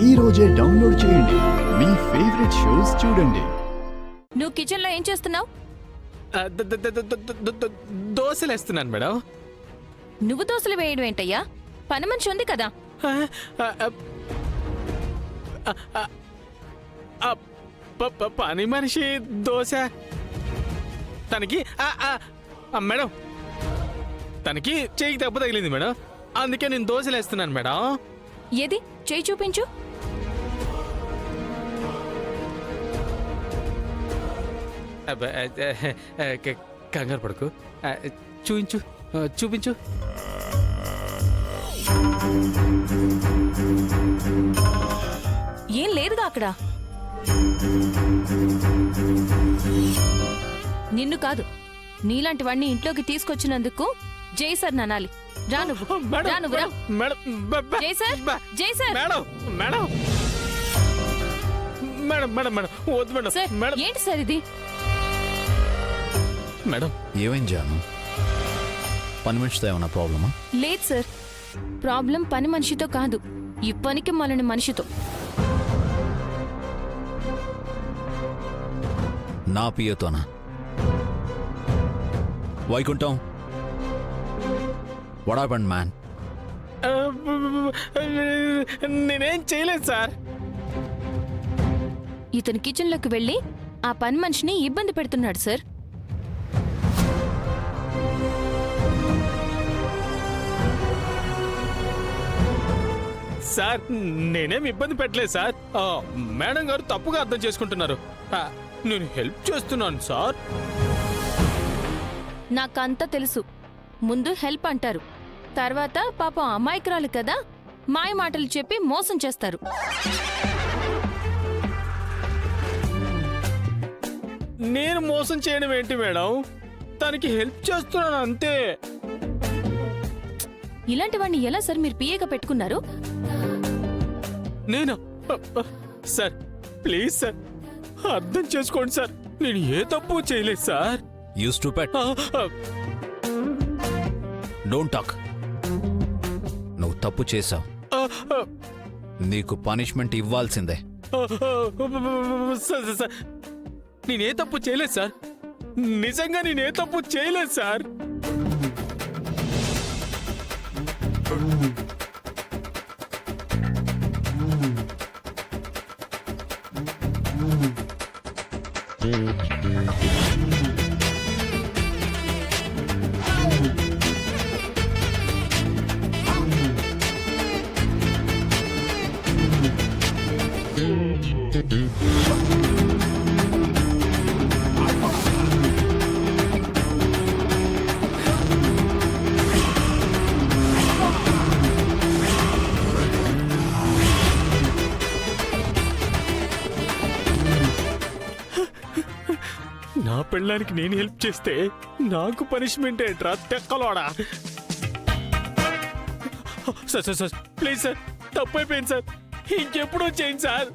ఈ రోజే డౌన్లోడ్ చేయండి. మీ ఫేవరెట్ షోస్ చూడండి. నువ్వు కిచెన్ లో ఏం చేస్తున్నావు? దోశలు వేస్తున్నాను మేడం. నువ్వు దోశలు వేయడం ఏంటయ్యా? పని మనిషి ఉంది కదా. పని మనిషి దోశ తనకి మేడం, తనకి చేయికి దెబ్బ తగిలింది మేడం, అందుకే నేను దోశలు వేస్తున్నాను మేడం. ఏది చేయి చూపించు. కంగారు పడుకు, చూపించు చూపించు. ఏం లేదుగా అక్కడ. నిన్ను కాదు, నీలాంటి వాడిని ఇంట్లోకి తీసుకొచ్చినందుకు జై సార్ అనాలి. రా నువ్వు, రా నువ్వు, రా. జై సార్, జై sir. Madam madam madam madam madam వద్దు మేడం. సార్, మేడం ఏంటి సార్ ఇది? మేడం ఏమైంది జాను? పని మనిషితో ఏమన్నా ప్రాబ్లమా? లేదు సార్, ప్రాబ్లం పని మనిషితో కాదు, ఈ పనికి మనని మనిషితో. నా పియతోనా? Vaikuntham, what happened man? నేనేం చేయలేదు సార్. ఇతను కిచెన్ లోకి వెళ్ళి ఆ పని మనిషిని ఇబ్బంది పెడుతున్నాడు సార్. సార్ నేనేం ఇబ్బంది పెట్టలేదు సార్. మేడం గారు తప్పుగా అర్థం చేసుకుంటున్నారు. నేను హెల్ప్ చేస్తున్నాను సార్. నాకంతా తెలుసు. ముందు హెల్ప్ అంటారు, తర్వాత పాపం అమాయకురాలు కదా, మాయ మాటలు చెప్పి మోసం చేస్తారు. నేను మోసం చేయడం ఏంటి మేడం? తనకి హెల్ప్ చేస్తున్నాను అంతే. ఇలాంటి వాడిని ఎలా సార్ మీరు పిఏగా పెట్టుకున్నారు? నేను సార్ ప్లీజ్ సార్ అర్థం చేసుకోండి సార్, నేను ఏ తప్పు చేయలేదు sir. You stupid, don't talk. నువ్వు తప్పు చేశావు, నీకు పనిష్మెంట్ ఇవ్వాల్సిందే. సార్ నేనే తప్పు చేయలేదు సార్, నిజంగా నేనే తప్పు చేయలేదు సార్. నా పెళ్ళానికి నేను హెల్ప్ చేస్తే నాకు పనిష్మెంట్ ఏంట్రా తెక్కలోడా? Sir sir sir please sir, తప్పైపోయింది సార్, ఇంకెప్పుడు చేయండి సార్,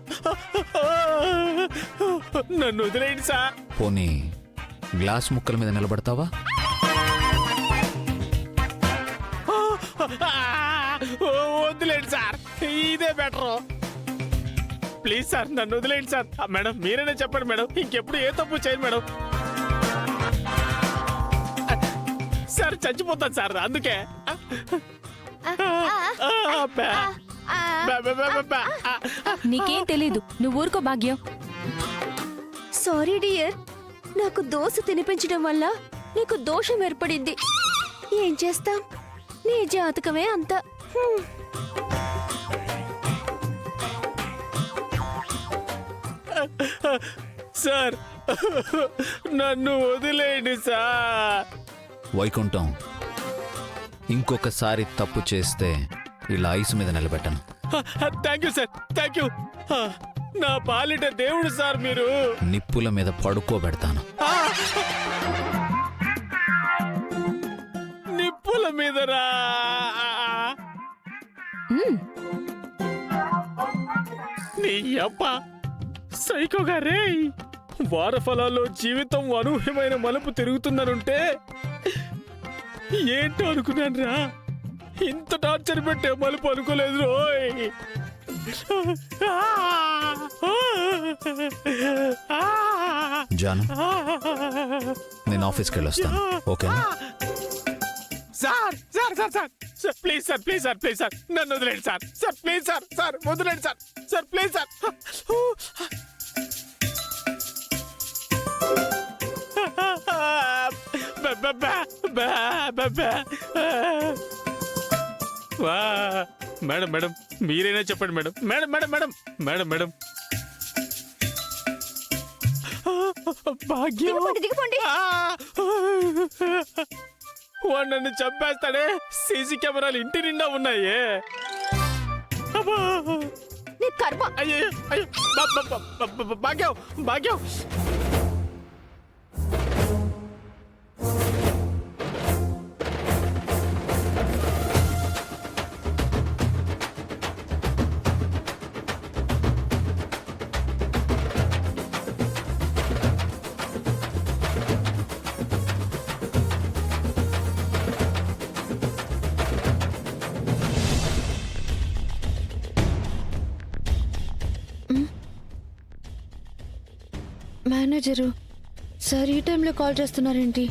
నన్ను వదిలేయండి సార్. పోనీ గ్లాస్ ముక్కల మీద నిలబడతావా? వదిలేండి సార్, ఇదే బెటర్. ప్లీజ్ సార్ నన్ను వదిలేండి సార్. మేడం మీరైనా చెప్పండి మేడం, ఇంకెప్పుడు ఏ తప్పు చేయను మేడం. సార్ చచ్చిపోతాను సార్, అందుకే. నీకేం తెలీదు, నువ్వు ఊరుకో భాగ్యం. సారీ డియర్, నాకు దోశ తినిపించడం వల్ల నీకు దోషం ఏర్పడింది. ఏం చేస్తాం, నీ జాతకమే అంత. సార్ నన్ను వదిలేయండి సార్. వైకుంఠం, ఇంకొకసారి తప్పు చేస్తే ఇలా ఐసు మీద నిలబెట్టను. Thank you sir, thank you. నా పాలిట దేవుడు సార్ మీరు. నిప్పుల మీద పడుకోబెడతాను. నిప్పుల మీదరా? నీ అబ్బ సైకోగా రే. వారఫలాల్లో జీవితం అనూహ్యమైన మలుపు తిరుగుతుందనుంటే ఏంటో అనుకున్నాను రా. ఇంత టార్చర్ పెట్టే మలుపు అనుకోలేదు రోయ్. జాను నేను ఆఫీస్కి వెళ్ళొస్తాను ఓకేనా sir sir sir sir sir please sir please sir please sir నన్ను వదిలేండి sir sir please sir sir వదిలేండి sir sir please sir madam madam మీరైనా చెప్పండి madam madam madam madam madam madam Bhagyam దిగిపోండి వాడు నన్ను చంపేస్తాడే సీసీ కెమెరాలు ఇంటి నిండా ఉన్నాయే అబ్బా! నీ కర్మ అయ్యో అయ్యో భాగ్యం భాగ్యం మేనేజరు సార్ ఈ టైంలో కాల్ చేస్తున్నారేంటి?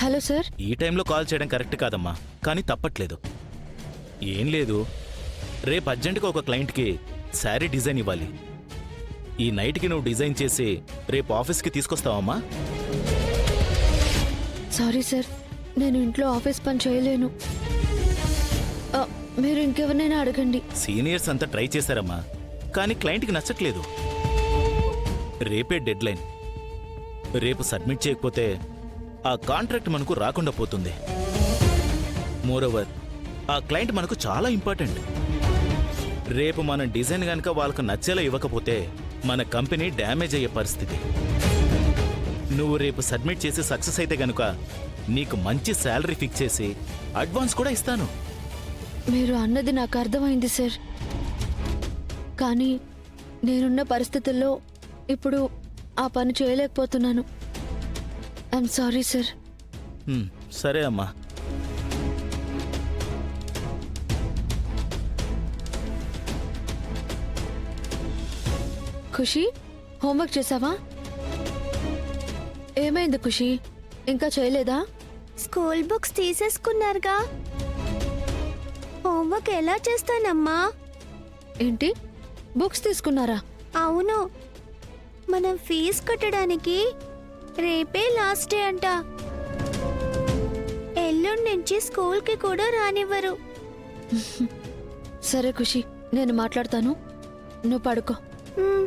Hello sir. ఈ టైంలో కాల్ చేయడం కరెక్ట్ కాదమ్మా కానీ తప్పట్లేదు ఏం లేదు రేపు అర్జెంటుగా ఒక క్లయింట్కి శారీ డిజైన్ ఇవ్వాలి ఈ నైట్కి నువ్వు డిజైన్ చేసి రేపు ఆఫీస్కి తీసుకొస్తావమ్మా సారీ సార్, నేను ఇంట్లో ఆఫీస్ పని చేయలేను. మీరు ఇంకెవరినైనా అడగండి. సీనియర్స్ అంతా ట్రై చేశారమ్మా కానీ క్లయింట్కి నచ్చట్లేదు రేపే డెడ్ లైన్ రేపు సబ్మిట్ చేయకపోతే ఆ కాంట్రాక్ట్ మనకు రాకుండా పోతుంది మోరోవర్ ఆ క్లయింట్ మనకు చాలా ఇంపార్టెంట్ రేపు మన డిజైన్ గనుక వాళ్ళకు నచ్చేలా ఇవ్వకపోతే మన కంపెనీ డ్యామేజ్ అయ్యే పరిస్థితి నువ్వు రేపు సబ్మిట్ చేసి సక్సెస్ అయితే గనుక నీకు మంచి శాలరీ ఫిక్స్ చేసి అడ్వాన్స్ కూడా ఇస్తాను మీరు అన్నది నాకు అర్థమైంది సార్, కానీ నేనున్న పరిస్థితుల్లో ఇప్పుడు ఆ పని చేయలేకపోతున్నాను. I'm sorry sir. సరే అమ్మా ఖుషి, హోంవర్క్ చేసావా? ఏమైంది ఖుషి, ఇంకా చేయలేదా? స్కూల్ బుక్స్ తీసేసుకున్నారుగా, హోంవర్క్ ఎలా చేస్తానమ్మా? ఏంటి, బుక్స్ తీసుకున్నారా? అవును, మనం ఫీజు కట్టడానికి రేపే లాస్ట్ డే అంట. ఎల్లుండి నుంచి స్కూల్కి కూడా రానివ్వరు. సరే ఖుషి, నేను మాట్లాడతాను, నువ్వు పడుకో. మ్.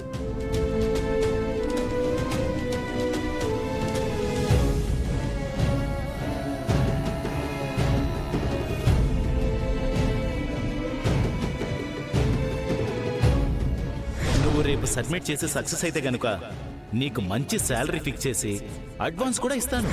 నువ్వు రేపు సబ్మిట్ చేసి సక్సెస్ అయితే గనుక నీకు మంచి శాలరీ ఫిక్స్ చేసి అడ్వాన్స్ కూడా ఇస్తాను